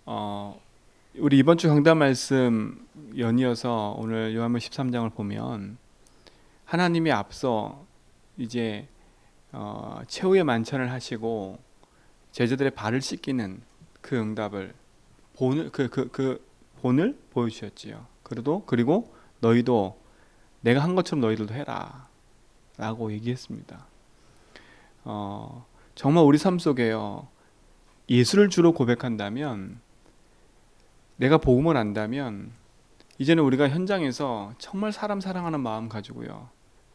어, 우리 이번 주 강단 말씀 연이어서 오늘 요한복음 13장을 보면 하나님이 앞서 이제 최후의 만찬을 하시고 제자들의 발을 씻기는 그 응답을 본을 보여주셨지요. 그리고 너희도 내가 한 것처럼 너희들도 해라 라고 얘기했습니다. 정말 우리 삶 속에요, 예수를 주로 고백한다면, 내가 복음을 안다면 이제는 우리가 현장에서 정말 사람 사랑하는 마음 가지고요,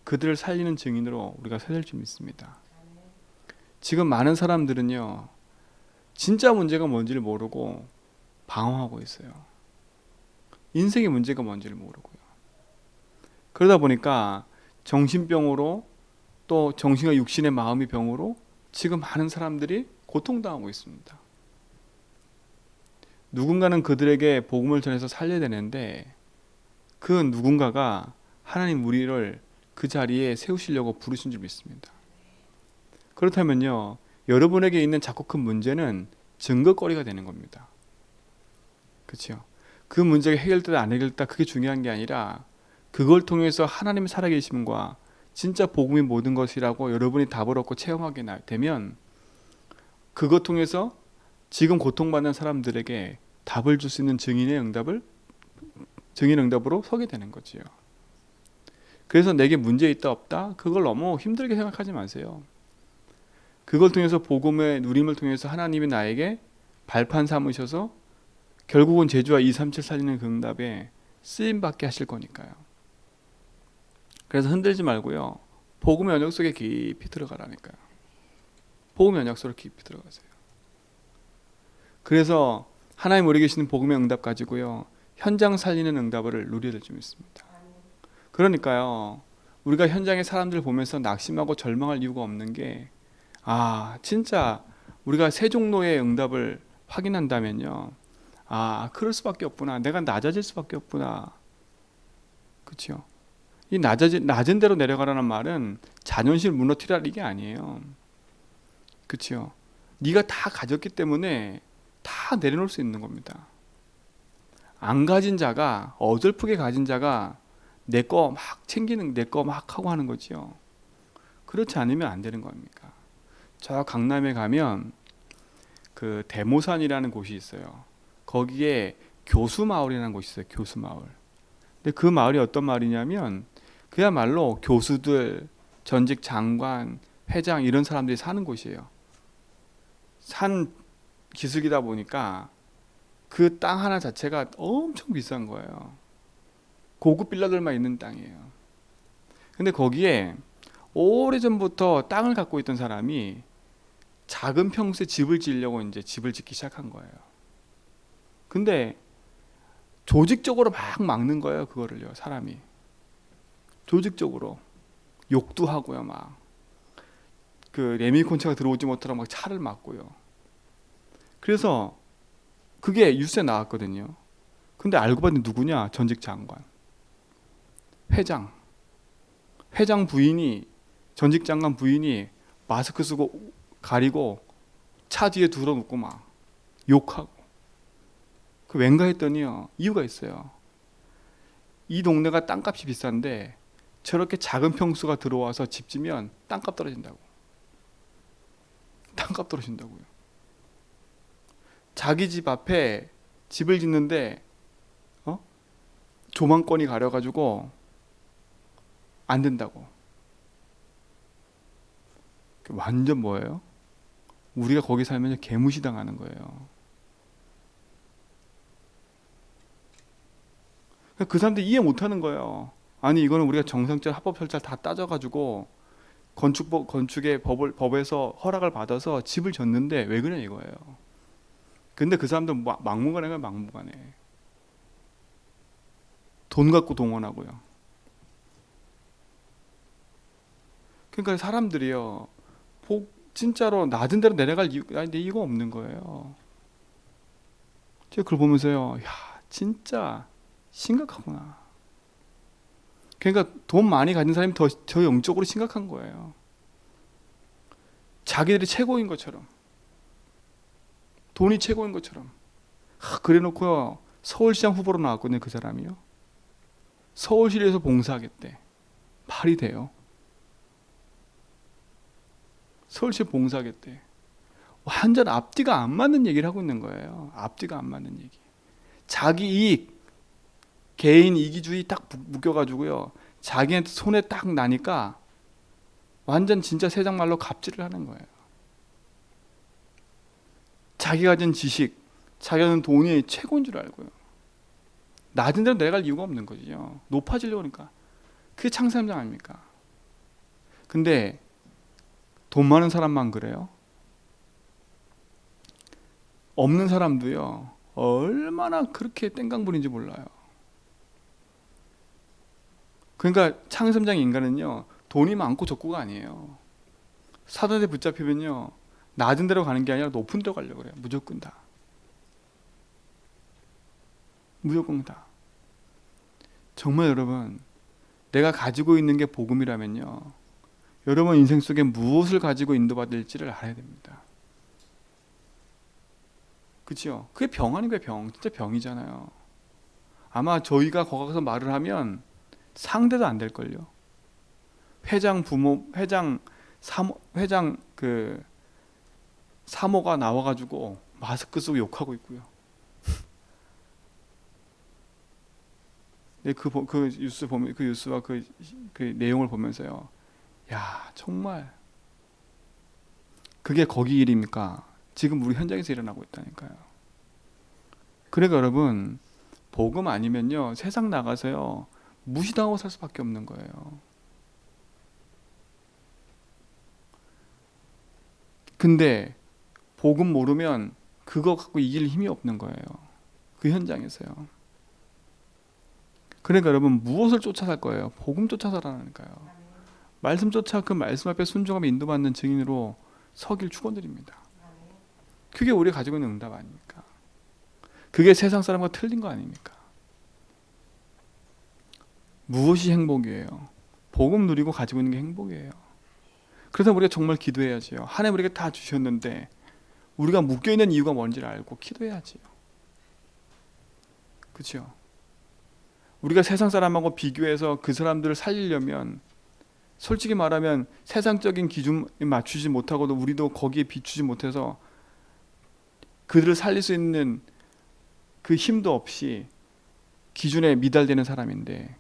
그들을 살리는 증인으로 우리가 서야 될 줄 믿습니다. 지금 많은 사람들은요, 진짜 문제가 뭔지를 모르고 방황하고 있어요. 인생의 문제가 뭔지를 모르고요. 그러다 보니까 정신병으로, 또 정신과 육신의 마음의 병으로 지금 많은 사람들이 고통당하고 있습니다. 누군가는 그들에게 복음을 전해서 살려야 되는데 그 누군가가 하나님 우리를 그 자리에 세우시려고 부르신 줄 믿습니다. 그렇다면요, 여러분에게 있는 작고 큰 문제는 증거거리가 되는 겁니다. 그렇죠? 그 문제가 해결되다 안 해결되다 그게 중요한 게 아니라 그걸 통해서 하나님의 살아계심과 진짜 복음이 모든 것이라고 여러분이 답을 얻고 체험하게 되면, 그것 통해서 지금 고통받는 사람들에게 답을 줄 수 있는 증인 응답으로 서게 되는 거지요. 그래서 내게 문제 있다 없다 그걸 너무 힘들게 생각하지 마세요. 그걸 통해서 복음의 누림을 통해서 하나님이 나에게 발판 삼으셔서 결국은 제주와 237 살리는 그 응답에 쓰임 받게 하실 거니까요. 그래서 흔들지 말고요, 복음의 언약 속에 깊이 들어가라니까요. 복음의 언약 속에 깊이 들어가세요. 그래서 하나님 우리 계시는 복음의 응답 가지고요, 현장 살리는 응답을 누려야 될 줄 믿습니다. 그러니까요, 우리가 현장의 사람들 보면서 낙심하고 절망할 이유가 없는 게, 진짜 우리가 세종로의 응답을 확인한다면요, 그럴 수밖에 없구나, 내가 낮아질 수밖에 없구나. 그렇죠? 이 낮은 대로 내려가라는 말은 자존심을 무너뜨리라 이게 아니에요. 그렇죠? 네가 다 가졌기 때문에 다 내려놓을 수 있는 겁니다. 안 가진 자가, 어설프게 가진 자가 내 거 막 챙기는, 내 거 막 하고 하는 거지요. 그렇지 않으면 안 되는 겁니까? 저 강남에 가면 그 대모산이라는 곳이 있어요. 거기에 교수마을이라는 곳이 있어요. 교수마을. 근데 그 마을이 어떤 마을이냐면 그야말로 교수들, 전직 장관, 회장 이런 사람들이 사는 곳이에요. 산 기슭이다 보니까 그 땅 하나 자체가 엄청 비싼 거예요. 고급 빌라들만 있는 땅이에요. 근데 거기에 오래전부터 땅을 갖고 있던 사람이 작은 평수에 집을 지으려고 이제 집을 짓기 시작한 거예요. 근데 조직적으로 막 막는 거예요, 그거를요, 사람이. 조직적으로 욕도 하고요, 막 그 레미콘차가 들어오지 못하도록 막 차를 막고요. 그래서 그게 뉴스에 나왔거든요. 근데 알고 봤더니 누구냐? 전직 장관, 회장, 부인이, 전직 장관 부인이 마스크 쓰고 가리고 차 뒤에 둘러놓고 막 욕하고. 그 왠가 했더니요, 이유가 있어요. 이 동네가 땅값이 비싼데 저렇게 작은 평수가 들어와서 집 지면 땅값 떨어진다고. 땅값 떨어진다고요. 자기 집 앞에 집을 짓는데 조망권이 가려가지고 안 된다고. 완전 뭐예요? 우리가 거기 살면 개무시당하는 거예요. 그 사람들 이해 못하는 거예요. 아니 이거는 우리가 정상적 합법 절차 다 따져가지고 건축의 법에서 허락을 받아서 집을 졌는데 왜 그래 이거예요. 근데 그 사람들 막무가내가 막무가내. 돈 갖고 동원하고요. 그러니까 사람들이요, 진짜로 낮은 데로 내려갈 이유가 없는 거예요. 제가 그걸 보면서요, 야 진짜 심각하구나. 그러니까 돈 많이 가진 사람이 더 영적으로 심각한 거예요. 자기들이 최고인 것처럼, 돈이 최고인 것처럼, 그래놓고 서울시장 후보로 나왔거든요. 그 사람이요. 서울시에서 봉사하겠대. 말이 돼요? 서울시에 봉사하겠대. 완전 앞뒤가 안 맞는 얘기를 하고 있는 거예요. 앞뒤가 안 맞는 얘기. 자기 이익, 개인 이기주의 딱 묶여가지고요. 자기한테 손에 딱 나니까 완전 진짜 세상말로 갑질을 하는 거예요. 자기가 가진 지식, 자기가 가진 돈이 최고인 줄 알고요. 낮은 데로 내려갈 이유가 없는 거죠. 높아지려고 하니까. 그게 창세현장 아닙니까? 근데 돈 많은 사람만 그래요? 없는 사람도요. 얼마나 그렇게 땡깡 부린지 몰라요. 그러니까 창세현장 인간은요. 돈이 많고 적고가 아니에요. 사단에 붙잡히면요. 낮은 데로 가는 게 아니라 높은 데로 가려고 그래요. 무조건 다. 무조건 다. 정말 여러분, 내가 가지고 있는 게 복음이라면요. 여러분 인생 속에 무엇을 가지고 인도받을지를 알아야 됩니다. 그렇죠? 그게 병 아닌가요? 병. 진짜 병이잖아요. 아마 저희가 거기 가서 말을 하면 상대도 안 될걸요. 회장 부모, 회장 그 사모가 나와가지고 마스크 쓰고 욕하고 있고요. 네, 그 뉴스 보면 그 뉴스와 그 내용을 보면서요. 야, 정말 그게 거기 일입니까? 지금 우리 현장에서 일어나고 있다니까요. 그러니까 여러분, 복음 아니면요 세상 나가서요 무시당하고 살 수밖에 없는 거예요. 근데 복음 모르면 그거 갖고 이길 힘이 없는 거예요. 그 현장에서요. 그러니까 여러분 무엇을 쫓아 살 거예요? 복음 쫓아 살라니까요. 말씀 쫓아 그 말씀 앞에 순종하며 인도받는 증인으로 서길 축원드립니다. 그게 우리가 가지고 있는 응답 아닙니까? 그게 세상 사람과 틀린 거 아닙니까? 무엇이 행복이에요? 복음 누리고 가지고 있는 게 행복이에요. 그래서 우리가 정말 기도해야지요. 하나님 우리에게 다 주셨는데 우리가 묶여있는 이유가 뭔지를 알고 기도해야지요. 그렇죠? 우리가 세상 사람하고 비교해서 그 사람들을 살리려면 솔직히 말하면 세상적인 기준에 맞추지 못하고도 우리도 거기에 비추지 못해서 그들을 살릴 수 있는 그 힘도 없이 기준에 미달되는 사람인데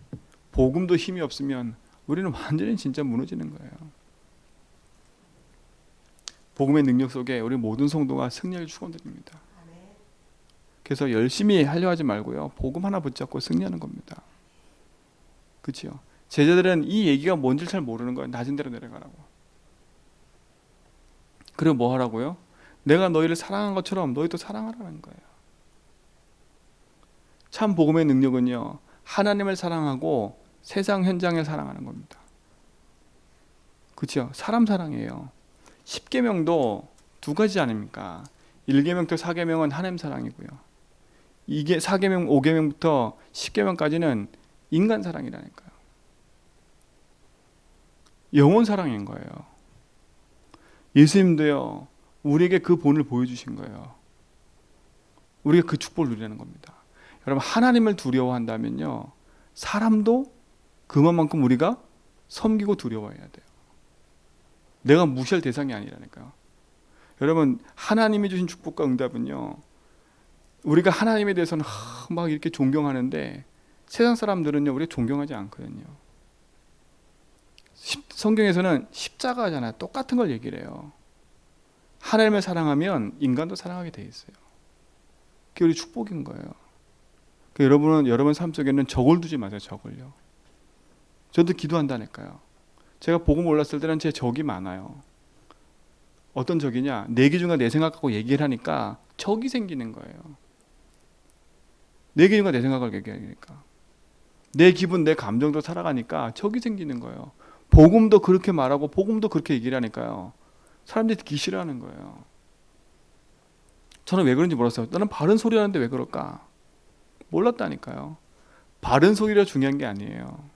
복음도 힘이 없으면 우리는 완전히 진짜 무너지는 거예요. 복음의 능력 속에 우리 모든 성도가 승리를 축원드립니다. 그래서 열심히 하려 하지 말고요. 복음 하나 붙잡고 승리하는 겁니다. 그렇죠? 제자들은 이 얘기가 뭔지를 잘 모르는 거예요. 낮은 데로 내려가라고. 그리고 뭐 하라고요? 내가 너희를 사랑한 것처럼 너희도 사랑하라는 거예요. 참 복음의 능력은요. 하나님을 사랑하고 세상 현장을 사랑하는 겁니다. 그렇죠? 사람 사랑이에요. 10계명도 두 가지 아닙니까? 1계명 또 4계명은 하나님 사랑이고요. 이게 4계명, 5계명부터 10계명까지는 인간 사랑이라니까요. 영혼 사랑인 거예요. 예수님도요. 우리에게 그 본을 보여주신 거예요. 우리가 그 축복을 누리는 겁니다. 여러분 하나님을 두려워한다면요. 사람도 그만큼 우리가 섬기고 두려워해야 돼요. 내가 무시할 대상이 아니라니까요. 여러분 하나님이 주신 축복과 응답은요. 우리가 하나님에 대해서는 막 이렇게 존경하는데 세상 사람들은요. 우리가 존경하지 않거든요. 성경에서는 십자가잖아요. 똑같은 걸 얘기를 해요. 하나님을 사랑하면 인간도 사랑하게 돼 있어요. 그게 우리 축복인 거예요. 여러분은 여러분 삶 속에는 적을 두지 마세요. 적을요. 저도 기도한다니까요. 제가 복음 몰랐을 때는 제 적이 많아요. 어떤 적이냐? 내 기준과 내 생각하고 얘기를 하니까 적이 생기는 거예요. 내 기준과 내 생각을 얘기하니까 내 기분, 내 감정도 살아가니까 적이 생기는 거예요. 복음도 그렇게 말하고 복음도 그렇게 얘기를 하니까요. 사람들이 듣기 싫어하는 거예요. 저는 왜 그런지 몰랐어요. 나는 바른 소리 하는데 왜 그럴까? 몰랐다니까요. 바른 소리가 중요한 게 아니에요.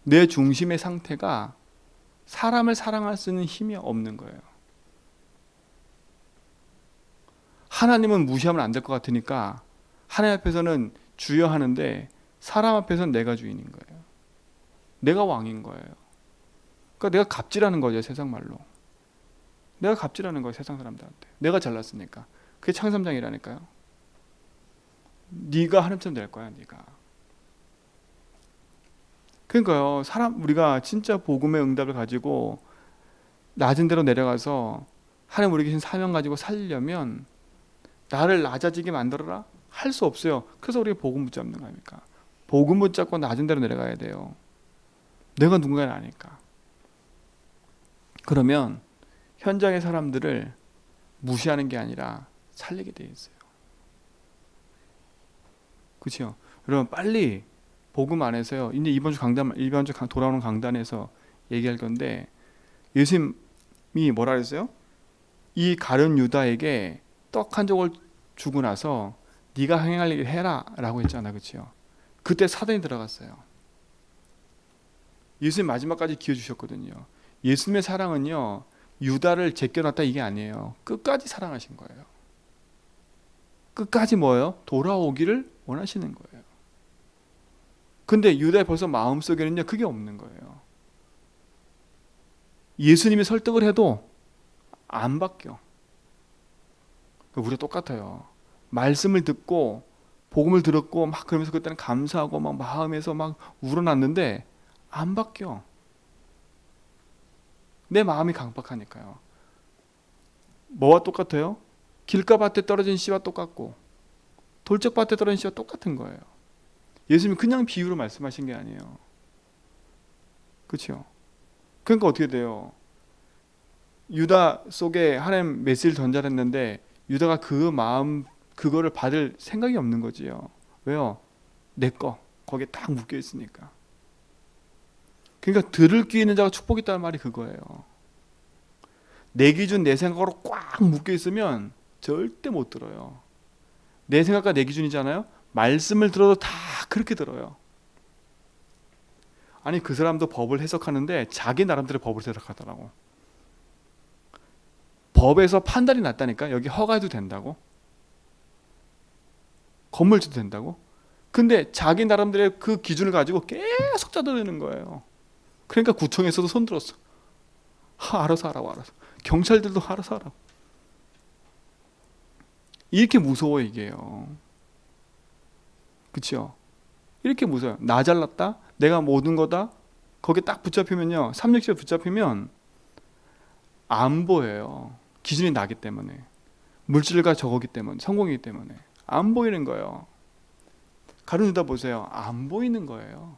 내 중심의 상태가 사람을 사랑할 수 있는 힘이 없는 거예요. 하나님은 무시하면 안 될 것 같으니까 하나님 앞에서는 주여 하는데 사람 앞에서는 내가 주인인 거예요. 내가 왕인 거예요. 그러니까 내가 갑질하는 거죠, 세상 말로. 내가 갑질하는 거예요, 세상 사람들한테. 내가 잘났으니까. 그게 창삼장이라니까요. 네가 하나님처럼 될 거야, 네가. 그러니까요, 우리가 진짜 복음의 응답을 가지고 낮은 데로 내려가서 하나님 우리에게 주신 사명 가지고 살려면 나를 낮아지게 만들어라? 할 수 없어요. 그래서 우리가 복음 붙잡는 거 아닙니까? 복음 붙잡고 낮은 데로 내려가야 돼요. 내가 누군가를 아니까. 그러면 현장의 사람들을 무시하는 게 아니라 살리게 돼 있어요. 그렇죠? 여러분 빨리 복음 안에서요. 이제 이번 주 돌아오는 강단에서 얘기할 건데 예수님이 뭐라 그랬어요? 이 가룟 유다에게 떡 한 조각 주고 나서 네가 행할 일 해라라고 했잖아, 그렇죠? 그때 사단이 들어갔어요. 예수님 마지막까지 기회 주셨거든요. 예수님의 사랑은요, 유다를 제껴놨다 이게 아니에요. 끝까지 사랑하신 거예요. 끝까지 뭐예요? 돌아오기를 원하시는 거예요. 근데 유다의 벌써 마음속에는요, 그게 없는 거예요. 예수님이 설득을 해도 안 바뀌어. 우리가 똑같아요. 말씀을 듣고 복음을 들었고 막 그러면서 그때는 감사하고 막 마음에서 막 우러났는데 안 바뀌어. 내 마음이 강박하니까요. 뭐와 똑같아요? 길가밭에 떨어진 씨와 똑같고 돌짝밭에 떨어진 씨와 똑같은 거예요. 예수님이 그냥 비유로 말씀하신 게 아니에요. 그렇죠? 그러니까 어떻게 돼요? 유다 속에 하나님 메시지를 던져냈는데 유다가 그 마음 그거를 받을 생각이 없는 거지요. 왜요? 내 거 거기에 딱 묶여 있으니까. 그러니까 들을 귀 있는 자가 축복이 있다는 말이 그거예요. 내 기준 내 생각으로 꽉 묶여 있으면 절대 못 들어요. 내 생각과 내 기준이잖아요. 말씀을 들어도 다 그렇게 들어요. 아니 그 사람도 법을 해석하는데 자기 나름대로 법을 해석하더라고. 법에서 판단이 났다니까. 여기 허가해도 된다고, 건물 줘도 된다고. 근데 자기 나름대로의 그 기준을 가지고 계속 짜들이는 거예요. 그러니까 구청에서도 손들었어. 알아서 하라고. 알아서. 경찰들도 알아서 하라고. 이렇게 무서워 이게요. 그렇죠? 이렇게 무서워요. 나 잘났다, 내가 모든 거다, 거기에 딱 붙잡히면요, 367 붙잡히면 안 보여요. 기준이 나기 때문에, 물질과 저거기 때문에, 성공이기 때문에 안 보이는 거예요. 가룟 유다 보세요. 안 보이는 거예요.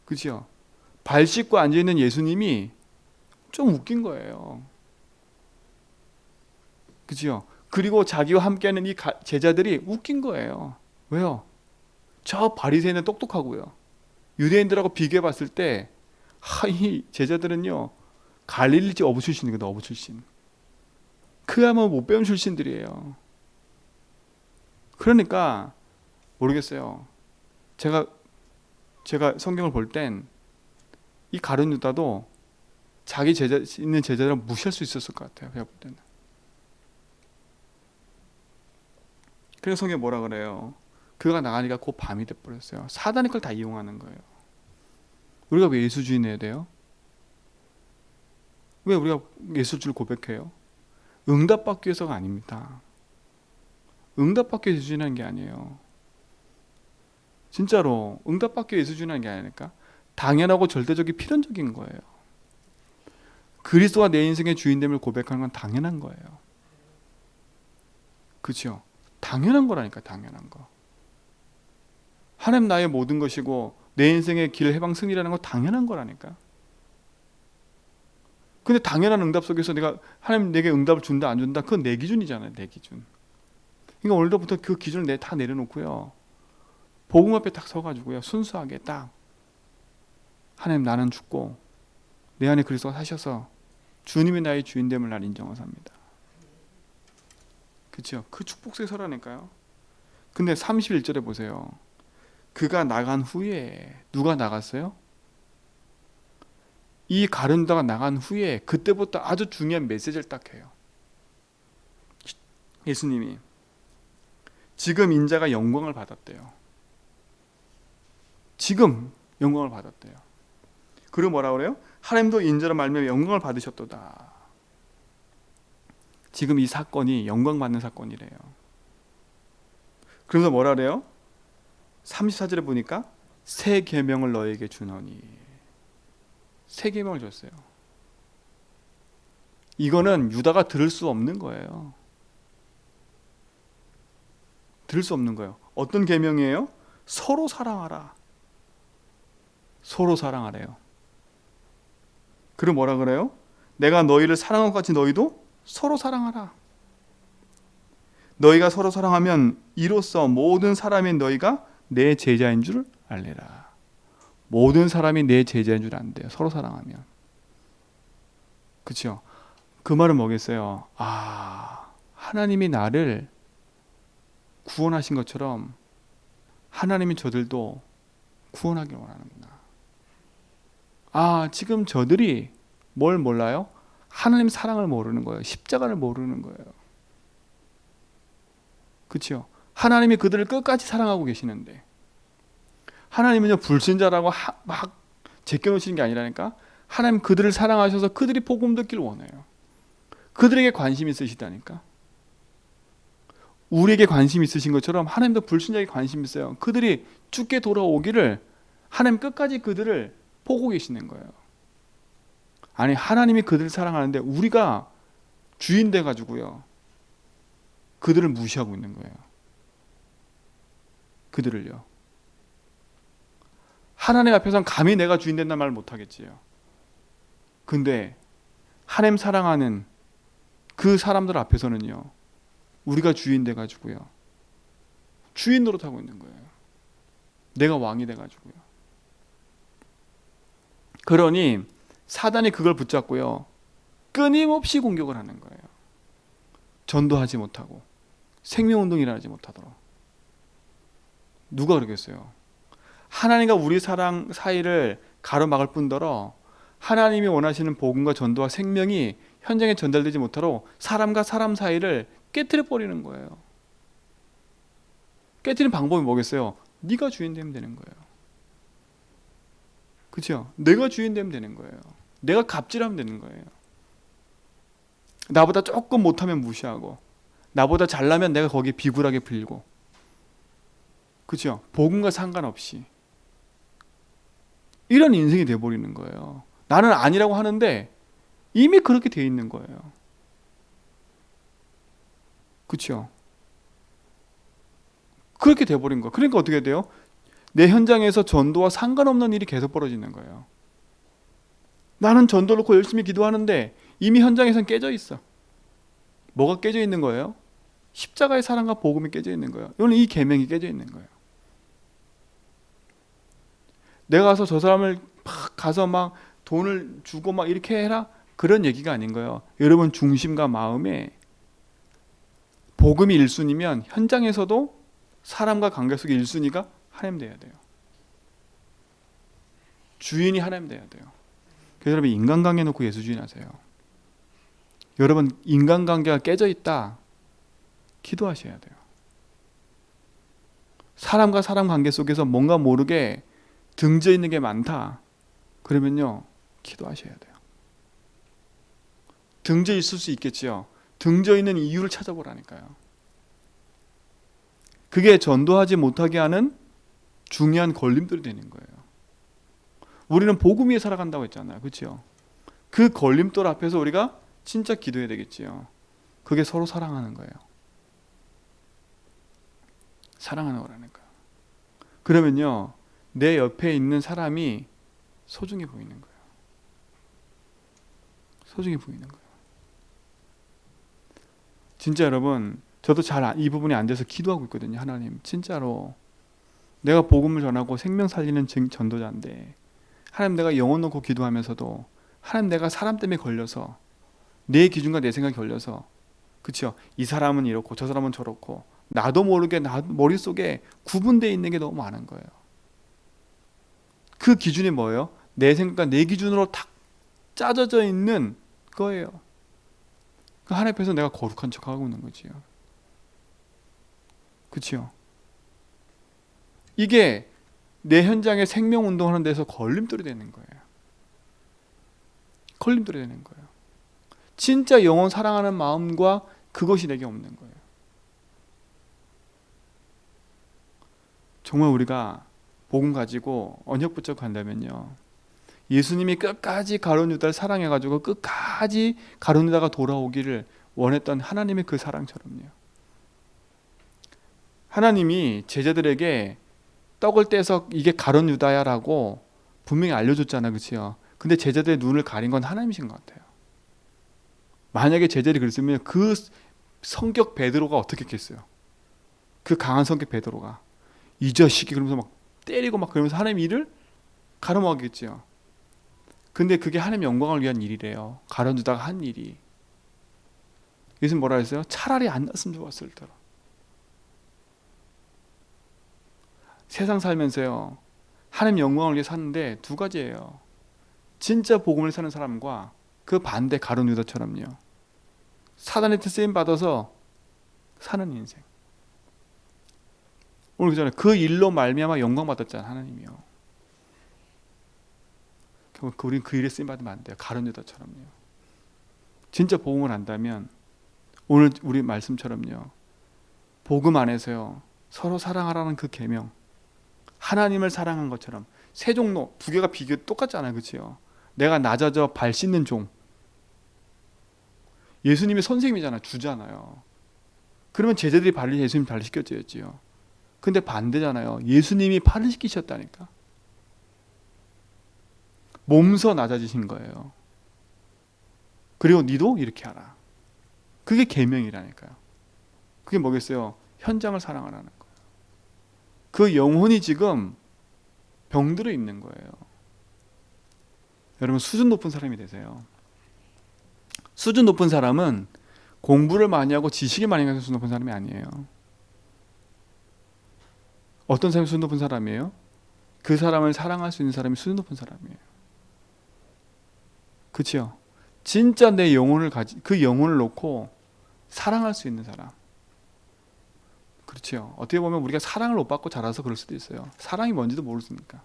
그렇죠? 발 씻고 앉아있는 예수님이 좀 웃긴 거예요. 그렇죠? 그리고 자기와 함께하는 이 제자들이 웃긴 거예요. 왜요? 저 바리새인은 똑똑하고요. 유대인들하고 비교해 봤을 때 이 제자들은요, 갈릴리 어부 출신이거든. 어부 출신. 그야말로 못 배운 출신들이에요. 그러니까 모르겠어요. 제가 성경을 볼 땐 이 가룟 유다도 자기 있는 제자들을 무시할 수 있었을 것 같아요. 제가 볼 때는. 그래서 성경에 뭐라 그래요? 그가 나가니까 곧 밤이 돼버렸어요. 사단이 그걸 다 이용하는 거예요. 우리가 왜 예수주의해야 돼요? 왜 우리가 예수주를 고백해요? 응답받기 위해서가 아닙니다. 응답받기 위해서 예수주의하는 게 아니에요. 진짜로 응답받기 위해서 예수주의하는 게 아니니까 당연하고 절대적이 필연적인 거예요. 그리스도가 내 인생의 주인됨을 고백하는 건 당연한 거예요. 그렇죠? 당연한 거라니까. 당연한 거. 하나님 나의 모든 것이고 내 인생의 길 해방 승리라는 건 당연한 거라니까. 근데 당연한 응답 속에서 내가 하나님 내게 응답을 준다 안 준다, 그건 내 기준이잖아요. 내 기준. 그러니까 오늘부터 그 기준을 다 내려놓고요, 복음 앞에 딱 서가지고요, 순수하게 딱 하나님 나는 죽고 내 안에 그리스도가 사셔서 주님이 나의 주인됨을 날 인정해서 합니다. 그렇죠? 그 축복 속에 서라니까요. 근데 31절에 보세요. 그가 나간 후에 누가 나갔어요? 이 가룟 유다가 나간 후에 그때부터 아주 중요한 메시지를 딱 해요. 예수님이 지금 인자가 영광을 받았대요. 지금 영광을 받았대요. 그리고 뭐라 그래요? 하나님도 인자로 말미암아 영광을 받으셨도다. 지금 이 사건이 영광 받는 사건이래요. 그래서 뭐라 그래요? 34절에 보니까 새 계명을 너에게 주노니. 새 계명을 줬어요. 이거는 유다가 들을 수 없는 거예요. 들을 수 없는 거예요. 어떤 계명이에요? 서로 사랑하라. 서로 사랑하래요. 그리고 뭐라 그래요? 내가 너희를 사랑한 것 같이 너희도 서로 사랑하라. 너희가 서로 사랑하면 이로써 모든 사람인 너희가 내 제자인 줄 알리라. 모든 사람이 내 제자인 줄 안돼요. 서로 사랑하면. 그렇죠? 그 말은 뭐겠어요? 하나님이 나를 구원하신 것처럼 하나님이 저들도 구원하길 원하는구나. 지금 저들이 뭘 몰라요? 하나님 사랑을 모르는 거예요. 십자가를 모르는 거예요. 그렇죠? 하나님이 그들을 끝까지 사랑하고 계시는데 하나님은요 불신자라고 막 제껴놓으시는 게 아니라니까. 하나님 그들을 사랑하셔서 그들이 복음 듣길 원해요. 그들에게 관심 있으시다니까. 우리에게 관심 있으신 것처럼 하나님도 불신자에게 관심 있어요. 그들이 죽게 돌아오기를 하나님 끝까지 그들을 보고 계시는 거예요. 아니 하나님이 그들을 사랑하는데 우리가 주인 돼가지고요 그들을 무시하고 있는 거예요. 그들을요. 하나님 앞에서는 감히 내가 주인 된다는 말을 못하겠지요. 근데 하나님 사랑하는 그 사람들 앞에서는요 우리가 주인 돼가지고요 주인 노릇하고 있는 거예요. 내가 왕이 돼가지고요. 그러니 사단이 그걸 붙잡고요 끊임없이 공격을 하는 거예요. 전도하지 못하고 생명운동을 일어나지 못하도록. 누가 그러겠어요? 하나님과 우리 사랑 사이를 가로막을 뿐더러 하나님이 원하시는 복음과 전도와 생명이 현장에 전달되지 못하도록 사람과 사람 사이를 깨트려 버리는 거예요. 깨트리는 방법이 뭐겠어요? 네가 주인 되면 되는 거예요. 그렇죠? 내가 주인 되면 되는 거예요. 내가 갑질하면 되는 거예요. 나보다 조금 못하면 무시하고 나보다 잘나면 내가 거기에 비굴하게 빌고. 그렇죠? 복음과 상관없이 이런 인생이 돼버리는 거예요. 나는 아니라고 하는데 이미 그렇게 돼 있는 거예요. 그렇죠? 그렇게 돼버린 거예요. 그러니까 어떻게 돼요? 내 현장에서 전도와 상관없는 일이 계속 벌어지는 거예요. 나는 전도 놓고 열심히 기도하는데 이미 현장에선 깨져 있어. 뭐가 깨져 있는 거예요? 십자가의 사랑과 복음이 깨져 있는 거예요. 이거는 이 계명이 깨져 있는 거예요. 내가 가서 저 사람을 막 가서 막 돈을 주고 막 이렇게 해라 그런 얘기가 아닌 거예요. 여러분 중심과 마음에 복음이 1순위면 현장에서도 사람과 관계 속의 1순위가 하나님 돼야 돼요. 주인이 하나님 돼야 돼요. 그래서 여러분 인간관계 놓고 예수주인 하세요. 여러분 인간관계가 깨져 있다 기도하셔야 돼요. 사람과 사람 관계 속에서 뭔가 모르게 등져 있는 게 많다 그러면요 기도하셔야 돼요. 등져 있을 수 있겠지요. 등져 있는 이유를 찾아보라니까요. 그게 전도하지 못하게 하는 중요한 걸림돌이 되는 거예요. 우리는 복음 위에 살아간다고 했잖아요. 그렇죠? 그 걸림돌 앞에서 우리가 진짜 기도해야 되겠지요. 그게 서로 사랑하는 거예요. 사랑하는 거라니까요. 그러면요 내 옆에 있는 사람이 소중해 보이는 거예요. 소중해 보이는 거예요. 진짜 여러분 저도 잘 이 부분이 안 돼서 기도하고 있거든요. 하나님 진짜로 내가 복음을 전하고 생명 살리는 전도자인데 하나님 내가 영혼 놓고 기도하면서도 하나님 내가 사람 때문에 걸려서 내 기준과 내 생각이 걸려서 그렇죠? 이 사람은 이렇고 저 사람은 저렇고 나도 모르게 나 머릿속에 구분되어 있는 게 너무 많은 거예요. 그 기준이 뭐예요? 내 생각과 내 기준으로 탁 짜져져 있는 거예요. 하나님 앞에서 내가 거룩한 척하고 있는 거지요. 그렇죠? 이게 내 현장에 생명 운동하는 데서 걸림돌이 되는 거예요. 걸림돌이 되는 거예요. 진짜 영혼 사랑하는 마음과 그것이 내게 없는 거예요. 정말 우리가 복음 가지고 언약 붙잡고 간다면요, 예수님이 끝까지 가룟 유다를 사랑해가지고 끝까지 가룟 유다가 돌아오기를 원했던 하나님의 그 사랑처럼요, 하나님이 제자들에게 떡을 떼서 이게 가룟 유다야라고 분명히 알려줬잖아, 그렇죠? 근데 제자들의 눈을 가린 건 하나님이신 것 같아요. 만약에 제자들이 그랬으면 그 성격 베드로가 어떻게 했겠어요? 그 강한 성격 베드로가 이 자식이 그러면서 막 때리고 막 그러면서 하나님 일을 가늠하겠지요. 근데 그게 하나님 영광을 위한 일이래요. 가룟유다가 한 일이. 예수님 뭐라 했어요? 차라리 안 났으면 좋았을 테라. 세상 살면서요, 하나님 영광을 위해 사는데 두 가지예요. 진짜 복음을 사는 사람과 그 반대 가룟유다처럼요, 사단의 뜻 쓰임 받아서 사는 인생. 오늘 그잖아요. 그 일로 말미암아 영광 받았잖아, 하나님이요. 우리는 그 일에 쓰임 받으면 안 돼요. 가룟유다처럼요. 진짜 복음을 안다면 오늘 우리 말씀처럼요, 복음 안에서요, 서로 사랑하라는 그 계명, 하나님을 사랑한 것처럼 세 종로 두 개가 비교 똑같잖아요, 그렇죠? 내가 낮아져 발 씻는 종. 예수님이 선생님이잖아, 주잖아요. 그러면 제자들이 발을 예수님 발을 씻겨줘야지요. 근데 반대잖아요. 예수님이 발을 씻기셨다니까. 몸서 낮아지신 거예요. 그리고 니도 이렇게 하라. 그게 계명이라니까요. 그게 뭐겠어요? 현장을 사랑하라는 거예요. 그 영혼이 지금 병들어 있는 거예요. 여러분, 수준 높은 사람이 되세요. 수준 높은 사람은 공부를 많이 하고 지식이 많이 가서 수준 높은 사람이 아니에요. 어떤 사람이 수준 높은 사람이에요? 그 사람을 사랑할 수 있는 사람이 수준 높은 사람이에요. 그렇죠? 진짜 내 영혼을 그 영혼을 놓고 사랑할 수 있는 사람. 그렇죠? 어떻게 보면 우리가 사랑을 못 받고 자라서 그럴 수도 있어요. 사랑이 뭔지도 모르니까.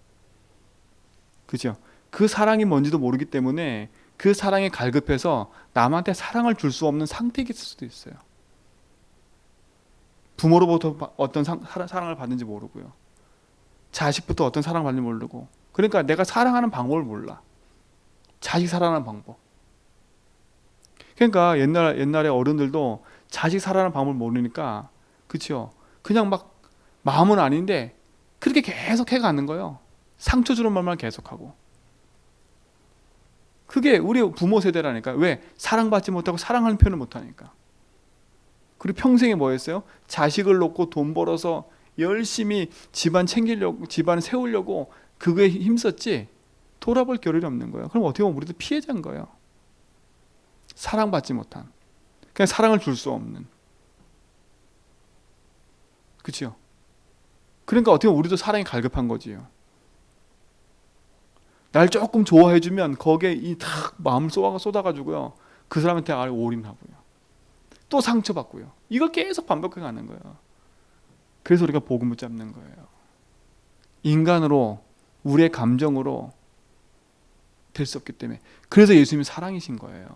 그렇죠? 그 사랑이 뭔지도 모르기 때문에 그 사랑에 갈급해서 남한테 사랑을 줄 수 없는 상태에 있을 수도 있어요. 부모로부터 어떤 사랑을 받는지 모르고요. 자식부터 어떤 사랑을 받는지 모르고. 그러니까 내가 사랑하는 방법을 몰라. 자식 사랑하는 방법. 그러니까 옛날에 어른들도 자식 사랑하는 방법을 모르니까, 그렇죠? 그냥 막 마음은 아닌데 그렇게 계속 해가는 거예요. 상처 주는 말만 계속하고. 그게 우리 부모 세대라니까. 왜? 사랑받지 못하고 사랑하는 표현을 못하니까. 그리고 평생에 뭐 했어요? 자식을 놓고 돈 벌어서 열심히 집안 챙기려고, 집안 세우려고 그거에 힘썼지 돌아볼 겨를이 없는 거예요. 그럼 어떻게 보면 우리도 피해자인 거예요. 사랑받지 못한, 그냥 사랑을 줄 수 없는. 그렇죠? 그러니까 어떻게 보면 우리도 사랑이 갈급한 거지요. 날 조금 좋아해주면 거기에 이 탁 마음을 쏟아가지고요, 그 사람한테 올인하고요, 또 상처받고요. 이걸 계속 반복해 가는 거예요. 그래서 우리가 복음을 잡는 거예요. 인간으로, 우리의 감정으로 될 수 없기 때문에. 그래서 예수님이 사랑이신 거예요.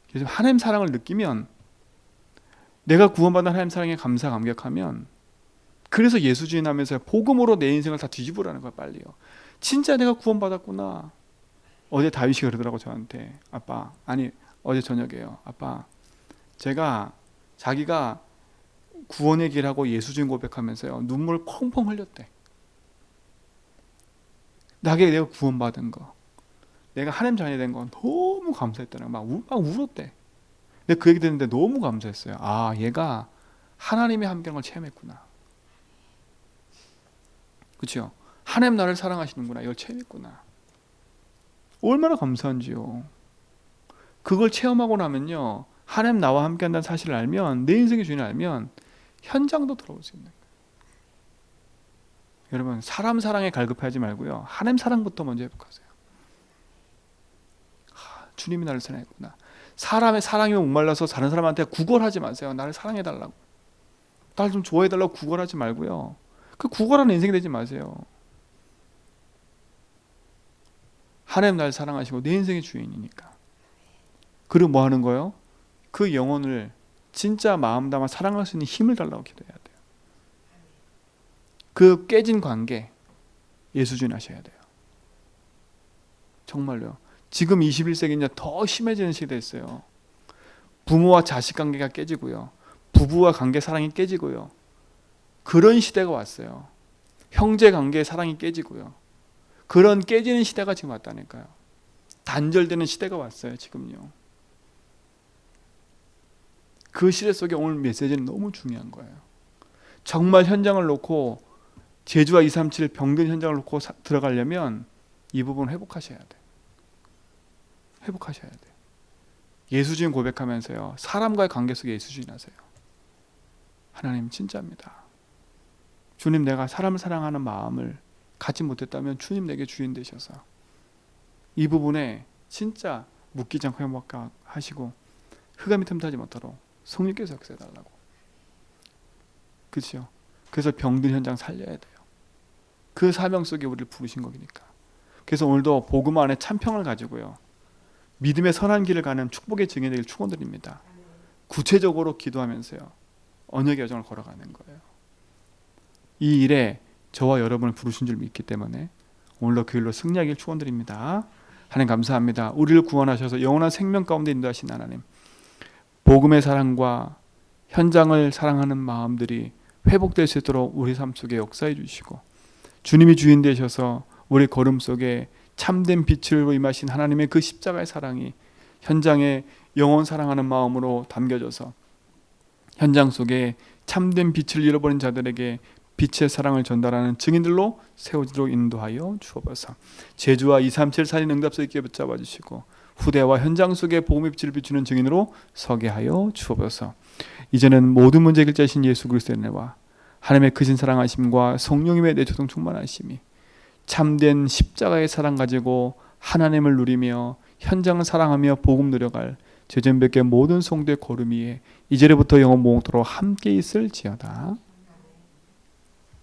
그래서 하나님 사랑을 느끼면, 내가 구원받은 하나님 사랑에 감격하면, 그래서 예수주의 하면서 복음으로 내 인생을 다 뒤집으라는 거야, 빨리요. 진짜 내가 구원받았구나. 어제 다윗이 그러더라고, 저한테. 아빠, 아니 어제 저녁에요. 아빠, 자기가 구원의 길하고 예수주의 고백하면서요, 눈물 펑펑 흘렸대. 내가 구원받은 거, 내가 하나님 자녀 된 건 너무 감사했다는 거. 막 울었대. 근데 그 얘기 듣는데 너무 감사했어요. 아, 얘가 하나님의 함경을 체험했구나. 그렇죠? 하나님 나를 사랑하시는구나, 이걸 체험했구나. 얼마나 감사한지요. 그걸 체험하고 나면요, 하나님 나와 함께 한다는 사실을 알면, 내 인생의 주인을 알면 현장도 들어올 수 있는 거예요. 여러분, 사람 사랑에 갈급하지 말고요, 하나님 사랑부터 먼저 회복하세요. 주님이 나를 사랑했구나. 사람의 사랑에 목말라서 다른 사람한테 구걸하지 마세요. 나를 사랑해달라고. 날 좀 좋아해달라고 구걸하지 말고요. 그 구걸하는 인생이 되지 마세요. 하나님 날 사랑하시고 내 인생의 주인이니까. 그리고 뭐 하는 거예요? 그 영혼을 진짜 마음 담아 사랑할 수 있는 힘을 달라고 기도해야 돼요. 그 깨진 관계 예수 주인 하셔야 돼요. 정말요. 지금 21세기는 더 심해지는 시대에 있어요. 부모와 자식 관계가 깨지고요. 부부와 관계 사랑이 깨지고요. 그런 시대가 왔어요. 형제 관계 사랑이 깨지고요. 그런 깨지는 시대가 지금 왔다니까요. 단절되는 시대가 왔어요. 지금요. 그 시대 속에 오늘 메시지는 너무 중요한 거예요. 정말 현장을 놓고 제주와 237 병든 현장을 놓고 들어가려면 이 부분 회복하셔야 돼요. 회복하셔야 돼요. 예수주인 고백하면서요. 사람과의 관계 속에 예수주인 하세요. 하나님 진짜입니다. 주님, 내가 사람을 사랑하는 마음을 갖지 못했다면 주님 내게 주인 되셔서 이 부분에 진짜 묶이지 않고 회복하시고 흑암이 틈타지 못하도록 성령께서 역사해달라고. 그렇죠? 그래서 병든 현장 살려야 돼요. 그 사명 속에 우리를 부르신 거니까. 그래서 오늘도 복음 안에 참평을 가지고요. 믿음의 선한 길을 가는 축복의 증인이 되길 축원드립니다. 구체적으로 기도하면서요. 언약의 여정을 걸어가는 거예요. 이 일에 저와 여러분을 부르신 줄 믿기 때문에 오늘도 그 일로 승리하길 축원드립니다. 하나님 감사합니다. 우리를 구원하셔서 영원한 생명 가운데 인도하신 하나님. 복음의 사랑과 현장을 사랑하는 마음들이 회복될 수 있도록 우리 삶 속에 역사해 주시고 주님이 주인 되셔서 우리 걸음 속에 참된 빛을 임하신 하나님의 그 십자가의 사랑이 현장에 영원 사랑하는 마음으로 담겨져서 현장 속에 참된 빛을 잃어버린 자들에게 빛의 사랑을 전달하는 증인들로 세워지도록 인도하여 주옵소서. 제주와 237 살인 응답소 있게 붙잡아 주시고 후대와 현장 속에 복음의 빛을 비추는 증인으로 서게 하여 주옵소서. 이제는 모든 문제 해결자이신 예수 그리스도의 은혜와 하나님의 크신 사랑하심과 성령님의 내조동 충만하심이 참된 십자가의 사랑 가지고 하나님을 누리며 현장을 사랑하며 복음 누려갈 제전백의 모든 성도의 걸음 위에 이제부터 영원 모토록 함께 있을지어다.